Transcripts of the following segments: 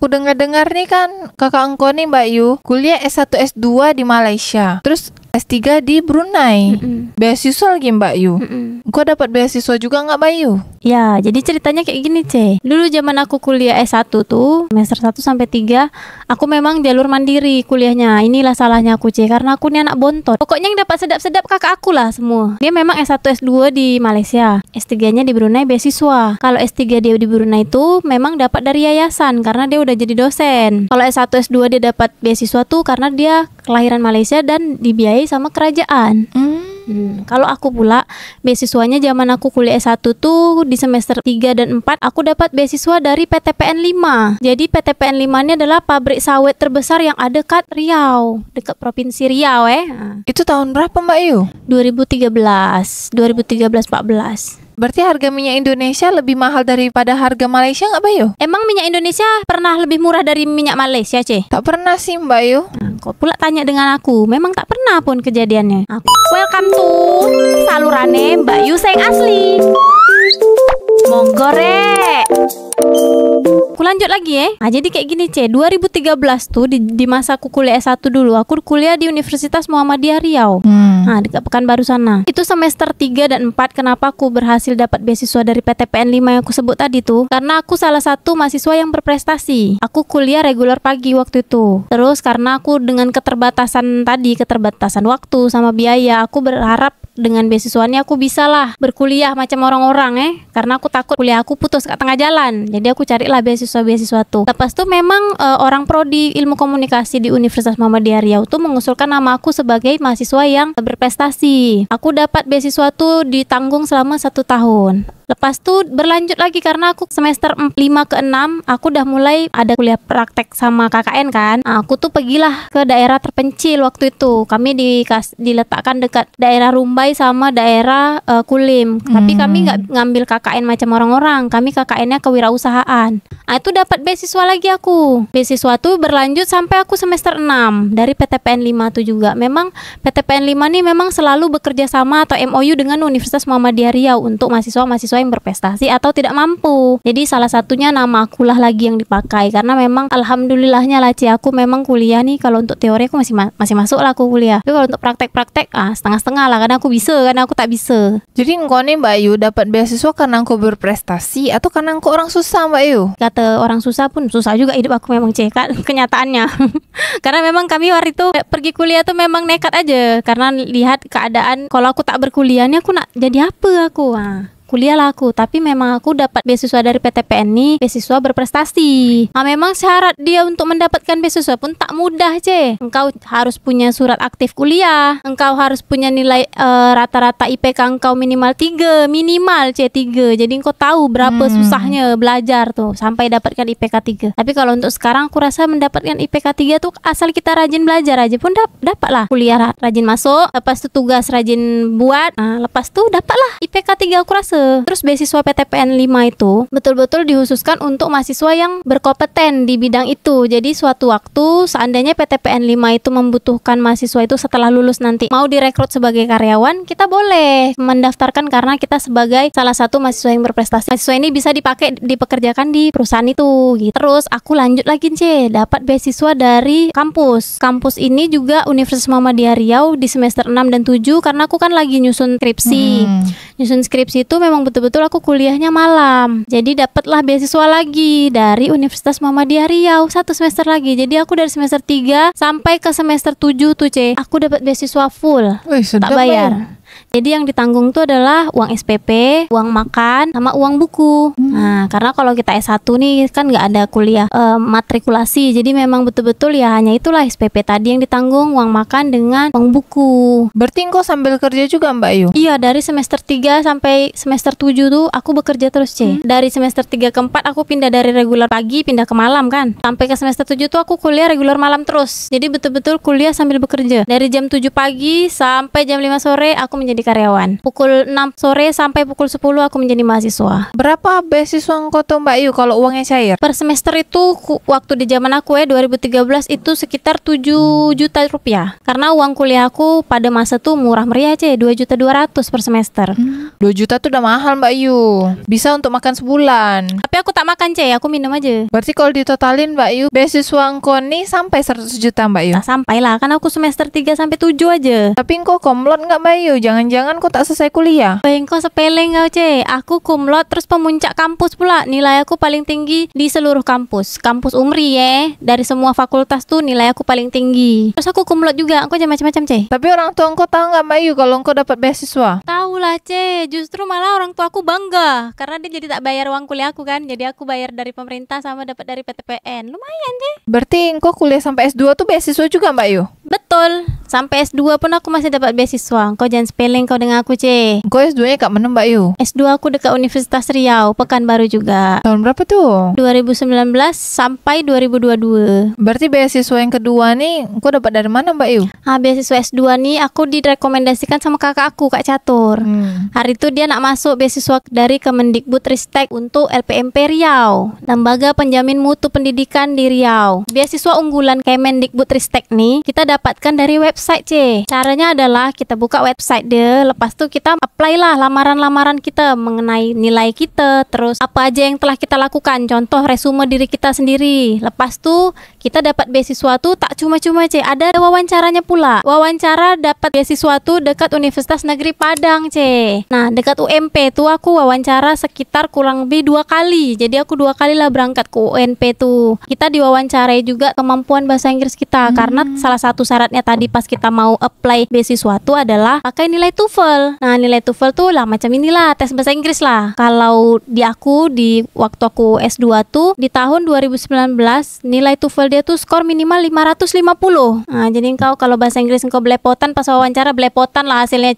aku dengar-dengar nih kan kakak engkau nih Mbak Yu kuliah S1 S2 di Malaysia, terus S3 di Brunei. Beasiswa lagi Mbak Yu. Engkau dapat beasiswa juga nggak Mbak Yu? Ya, jadi ceritanya kayak gini, Ce. Dulu zaman aku kuliah S1 tuh, semester 1 sampai 3, aku memang jalur mandiri kuliahnya. Inilah salahnya aku, Ce, karena aku nih anak bontot. Pokoknya yang dapat sedap-sedap kakak aku lah semua. Dia memang S1 S2 di Malaysia, S3-nya di Brunei beasiswa. Kalau S3 dia di Brunei itu memang dapat dari yayasan karena dia udah jadi dosen. Kalau S1 S2 dia dapat beasiswa tuh karena dia kelahiran Malaysia dan dibiayai sama kerajaan. Kalau aku pula beasiswanya zaman aku kuliah S1 tuh di semester 3 dan 4 aku dapat beasiswa dari PTPN 5. Jadi PTPN 5 ini adalah pabrik sawit terbesar yang ada dekat Riau, dekat provinsi Riau Itu tahun berapa Mbak Yu? 2013-14. Berarti harga minyak Indonesia lebih mahal daripada harga Malaysia nggak Mbak Yu? Emang minyak Indonesia pernah lebih murah dari minyak Malaysia, Ce? Tak pernah sih Mbak Yu. Kok pula tanya dengan aku? Memang tak pernah pun kejadiannya. Welcome to salurane Mbak Yu Seng asli. Monggo rek. Aku lanjut lagi jadi kayak gini, Ce. 2013 tuh di masa aku kuliah S1 dulu, aku kuliah di Universitas Muhammadiyah Riau. Dekat Pekanbaru sana. Itu semester 3 dan 4 kenapa aku berhasil dapat beasiswa dari PTPN 5 yang aku sebut tadi tuh? Karena aku salah satu mahasiswa yang berprestasi. Aku kuliah reguler pagi waktu itu. Terus karena aku dengan keterbatasan waktu sama biaya, aku berharap dengan beasiswa ini aku bisa lah berkuliah macam orang-orang karena aku takut kuliah aku putus ke tengah jalan. Jadi aku carilah beasiswa tuh. Lepas tuh memang orang prodi ilmu komunikasi di Universitas Muhammadiyah Riau tuh mengusulkan nama aku sebagai mahasiswa yang berprestasi. Aku dapat beasiswa tuh ditanggung selama 1 tahun. Lepas tuh berlanjut lagi karena aku semester 5 ke 6 aku udah mulai ada kuliah praktek sama KKN kan. Aku tuh pergilah ke daerah terpencil waktu itu. Kami diletakkan dekat daerah Rumbai sama daerah Kulim. Tapi kami nggak ngambil KKN macam orang-orang. Kami KKN-nya kewirausahaan. Itu dapat beasiswa lagi aku. Beasiswa tuh berlanjut sampai aku semester 6 dari PTPN 5 tuh juga. Memang PTPN 5 nih memang selalu bekerja sama atau MOU dengan Universitas Muhammadiyah Riau untuk mahasiswa-mahasiswa yang berprestasi atau tidak mampu. Jadi salah satunya nama akulah lagi yang dipakai karena memang alhamdulillahnya lah, Ci, aku memang kuliah nih kalau untuk teori aku masih masuk lah aku kuliah. Tapi kalau untuk praktek setengah-setengah lah karena aku bisa, karena aku tak bisa. Jadi engkau nih Mbak Yu dapat beasiswa karena engkau berprestasi atau karena engkau orang susah Mbak Yu? Kata orang susah pun susah juga hidup aku memang, Ce, kan kenyataannya. Karena memang kami waktu itu pergi kuliah tuh memang nekat aja karena lihat keadaan kalau aku tak berkuliah nih aku nak jadi apa aku. Kuliah lah aku, tapi memang aku dapat beasiswa dari PTPN nih, beasiswa berprestasi. Memang syarat dia untuk mendapatkan beasiswa pun tak mudah, Ce. Engkau harus punya surat aktif kuliah, engkau harus punya nilai rata-rata IPK engkau minimal 3, C 3. Jadi engkau tahu berapa susahnya belajar tuh sampai dapatkan IPK 3. Tapi kalau untuk sekarang aku rasa mendapatkan IPK 3 tuh asal kita rajin belajar aja pun dapat lah. Kuliah rajin masuk, lepas tu tugas rajin buat, lepas tu dapatlah IPK 3 aku rasa. Terus beasiswa PTPN 5 itu betul-betul dikhususkan untuk mahasiswa yang berkompeten di bidang itu. Jadi suatu waktu seandainya PTPN 5 itu membutuhkan mahasiswa itu setelah lulus nanti mau direkrut sebagai karyawan, kita boleh mendaftarkan karena kita sebagai salah satu mahasiswa yang berprestasi. Mahasiswa ini bisa dipekerjakan di perusahaan itu gitu. Terus aku lanjut lagi, C, dapat beasiswa dari kampus. Kampus ini juga Universitas Muhammadiyah Riau di semester 6 dan 7 karena aku kan lagi nyusun skripsi. Nyusun skripsi itu memang betul-betul aku kuliahnya malam. Jadi dapatlah beasiswa lagi dari Universitas Muhammadiyah Riau 1 semester lagi. Jadi aku dari semester 3 sampai ke semester 7 tuh, C, aku dapat beasiswa full. Tak bayar. Jadi yang ditanggung tuh adalah uang SPP, uang makan, sama uang buku. Nah, karena kalau kita S1 nih kan nggak ada kuliah matrikulasi. Jadi memang betul-betul ya hanya itulah SPP tadi yang ditanggung, uang makan dengan uang buku. Berarti engkau sambil kerja juga, Mbak Yu? Iya, dari semester 3 sampai semester 7 tuh aku bekerja terus, C. Dari semester 3 ke 4 aku pindah dari reguler pagi pindah ke malam kan. Sampai ke semester 7 tuh aku kuliah reguler malam terus. Jadi betul-betul kuliah sambil bekerja. Dari jam 7 pagi sampai jam 5 sore aku menjadi karyawan. Pukul 6 sore sampai pukul 10 aku menjadi mahasiswa. Berapa beasiswa engkau tuh Mbak Yu kalau uangnya cair? Per semester itu waktu di zaman aku 2013 itu sekitar 7 juta rupiah. Karena uang kuliahku pada masa tuh murah meriah 2.200.000 per semester. 2 juta tuh udah mahal Mbak Yu. Bisa untuk makan sebulan. Tapi aku tak makan aku minum aja. Berarti kalau ditotalin Mbak Yu, beasiswa engkau nih sampai 100 juta Mbak Yu? Tak sampai lah, kan aku semester 3 sampai 7 aja. Tapi engkau komlot nggak Mbak Yu? Jangan-jangan kau tak selesai kuliah? Engkau sepele kau aku kumlot terus pemuncak kampus pula. Nilai aku paling tinggi di seluruh kampus. Kampus Umri dari semua fakultas tuh nilai aku paling tinggi. Terus aku kumlot juga, aku jangan macam-macam Tapi orang tua engkau tahu nggak Mbak Yu kalau engkau dapat beasiswa? Tahu lah justru malah orang tua aku bangga karena dia jadi tak bayar uang kuliah aku kan. Jadi aku bayar dari pemerintah sama dapat dari PTPN. Lumayan Berarti engkau kuliah sampai S2 tuh beasiswa juga Mbak Yu? Betul. Sampai S2 pun aku masih dapat beasiswa. Kau jangan sepele kau dengan aku Engkau S2-nya kat mana Mbak Yu? S2 aku dekat Universitas Riau, Pekanbaru juga. Tahun berapa tuh? 2019 sampai 2022. Berarti beasiswa yang kedua nih engkau dapat dari mana Mbak Yu? Beasiswa S2 nih aku direkomendasikan sama kakak aku, Kak Catur. Hari itu dia nak masuk beasiswa dari Kemendikbudristek untuk LPMP Riau, Lembaga Penjamin Mutu Pendidikan di Riau. Beasiswa unggulan Kemendikbudristek nih kita dapatkan dari website Caranya adalah kita buka website dia, lepas tu kita apply lah lamaran-lamaran kita mengenai nilai kita, terus apa aja yang telah kita lakukan, contoh resume diri kita sendiri. Lepas tu kita dapat beasiswa tu tak cuma-cuma ada wawancaranya pula. Wawancara dapat beasiswa tu dekat Universitas Negeri Padang Nah dekat UMP tu aku wawancara sekitar kurang lebih 2 kali. Jadi aku 2 kali lah berangkat ke UNP tu. Kita diwawancarai juga kemampuan bahasa Inggris kita karena salah satu syaratnya tadi pas kita mau apply beasiswa tu adalah pakai nilai TOEFL. Nah nilai TOEFL tu lah macam inilah tes bahasa Inggris lah. Kalau di waktu aku S2 tu di tahun 2019 nilai TOEFL dia tu skor minimal 550. Nah jadi engkau kalau bahasa Inggris engkau belepotan pas wawancara belepotan lah hasilnya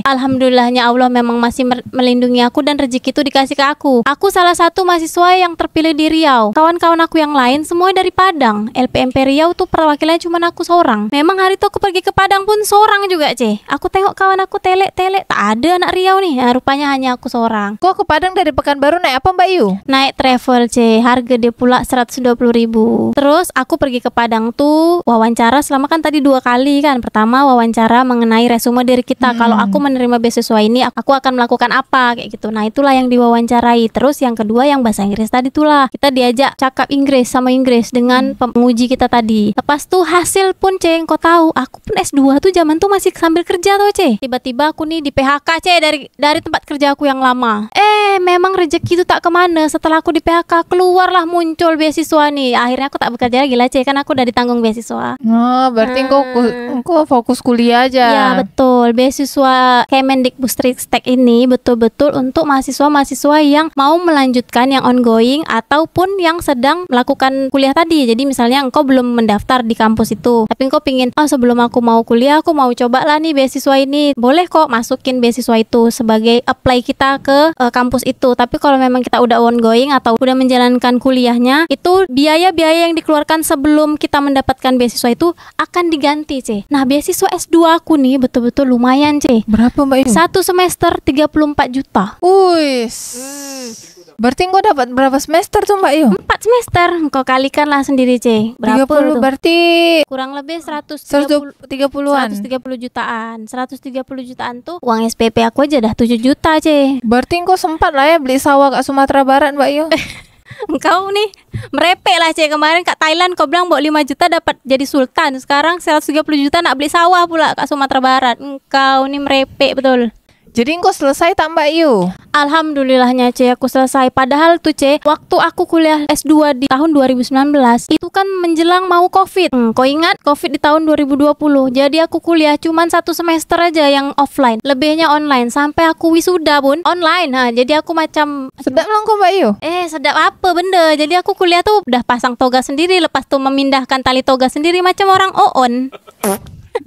Alhamdulillahnya Allah memang masih melindungi aku dan rezeki itu dikasih ke aku. Aku salah satu mahasiswa yang terpilih di Riau. Kawan-kawan aku yang lain semua dari Padang. LPMP Riau tuh perwakilannya cuma aku seorang. Memang hari itu aku pergi ke Padang pun seorang juga Aku tengok kawan aku telek-telek tak ada anak Riau nih. Nah, rupanya hanya aku seorang. Kok ke Padang dari Pekanbaru naik apa Mbak Yu? Naik travel harga dia pula 120.000. Terus aku pergi ke Padang tuh wawancara selama kan tadi 2 kali kan. Pertama wawancara mengenai resume diri kita. Kalau aku menerima beasiswa ini aku akan melakukan apa kayak gitu. Nah itulah yang diwawancarai. Terus yang kedua yang bahasa Inggris tadi itulah kita diajak cakap Inggris sama Inggris dengan penguji kita tadi. Lepas tuh hasil pun kau tahu aku pun S2 tuh zaman tuh masih sambil kerja tuh tiba-tiba aku nih di PHK dari tempat kerja aku yang lama. Memang rezeki itu tak kemana. Setelah aku di PHK keluarlah muncul beasiswa nih. Akhirnya aku tak bekerja lagi lah kan aku udah ditanggung beasiswa. Berarti engkau fokus kuliah aja. Ya betul. Beasiswa Kemendikbudristek ini betul-betul untuk mahasiswa-mahasiswa yang mau melanjutkan yang ongoing ataupun yang sedang melakukan kuliah tadi. Jadi misalnya engkau belum mendaftar di kampus itu, tapi engkau pingin sebelum aku mau kuliah aku mau coba lah nih beasiswa ini. Boleh kok masukin beasiswa itu sebagai apply kita ke kampus itu. Tapi kalau memang kita udah ongoing atau udah menjalankan kuliahnya, itu biaya-biaya yang dikeluarkan sebelum kita mendapatkan beasiswa itu akan diganti Nah beasiswa S2 aku nih betul-betul lumayan Berapa Mbak Yu? 1 semester 34 juta. Berarti engkau dapat berapa semester tuh Mbak Yu? 4 semester. Engkau kalikan lah sendiri berapa 30 tuh? berarti kurang lebih 130-an 130 jutaan. 130 jutaan tuh uang SPP aku aja dah 7 juta Berarti engkau sempat lah ya beli sawah kat Sumatera Barat Mbak Yu. Engkau nih merepek lah kemarin kat Thailand kau bilang bawa 5 juta dapat jadi sultan. Sekarang 130 juta nak beli sawah pula kat Sumatera Barat. Engkau nih merepek betul. Jadi engkau selesai tak Mbak Yu? Alhamdulillahnya aku selesai. Padahal tuh waktu aku kuliah S2 di tahun 2019 itu kan menjelang mau COVID. Kau ingat COVID di tahun 2020. Jadi aku kuliah cuman 1 semester aja yang offline, lebihnya online. Sampai aku wisuda pun online. Nah jadi aku macam sedap lah kok Mbak Yu. Sedap apa benda. Jadi aku kuliah tuh udah pasang toga sendiri, lepas tuh memindahkan tali toga sendiri macam orang oon.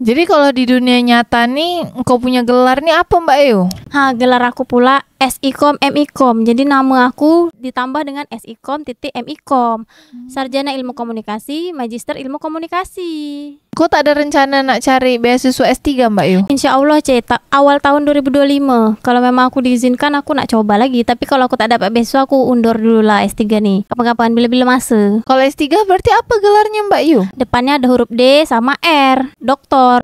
Jadi kalau di dunia nyata nih engkau punya gelar nih apa Mbak Yu? Gelar aku pula SIKOM MIKOM. Jadi nama aku ditambah dengan SIKOM titik MIKOM. Sarjana Ilmu Komunikasi, Magister Ilmu Komunikasi. Kok tak ada rencana nak cari beasiswa S3 Mbak Yu? Insya Allah awal tahun 2025. Kalau memang aku diizinkan aku nak coba lagi. Tapi kalau aku tak dapat beasiswa aku undur dulu lah S3 nih. Kapan-kapan bila-bila masa. Kalau S3 berarti apa gelarnya Mbak Yu? Depannya ada huruf D sama R. Doktor.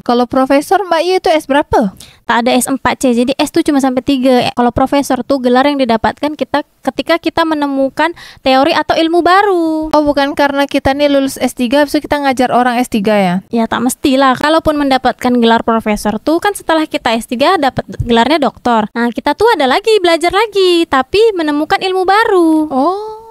Kalau profesor Mbak Yu itu S berapa? Tak ada S4C. Jadi S tuh cuma sampai 3. Kalau profesor tuh gelar yang didapatkan kita ketika kita menemukan teori atau ilmu baru. Oh, bukan karena kita nih lulus S3 habis itu kita ngajar orang S3 ya? Ya tak mestilah. Kalaupun mendapatkan gelar profesor tuh kan setelah kita S3 dapat gelarnya doktor. Nah, kita tuh ada lagi belajar lagi tapi menemukan ilmu baru. Oh.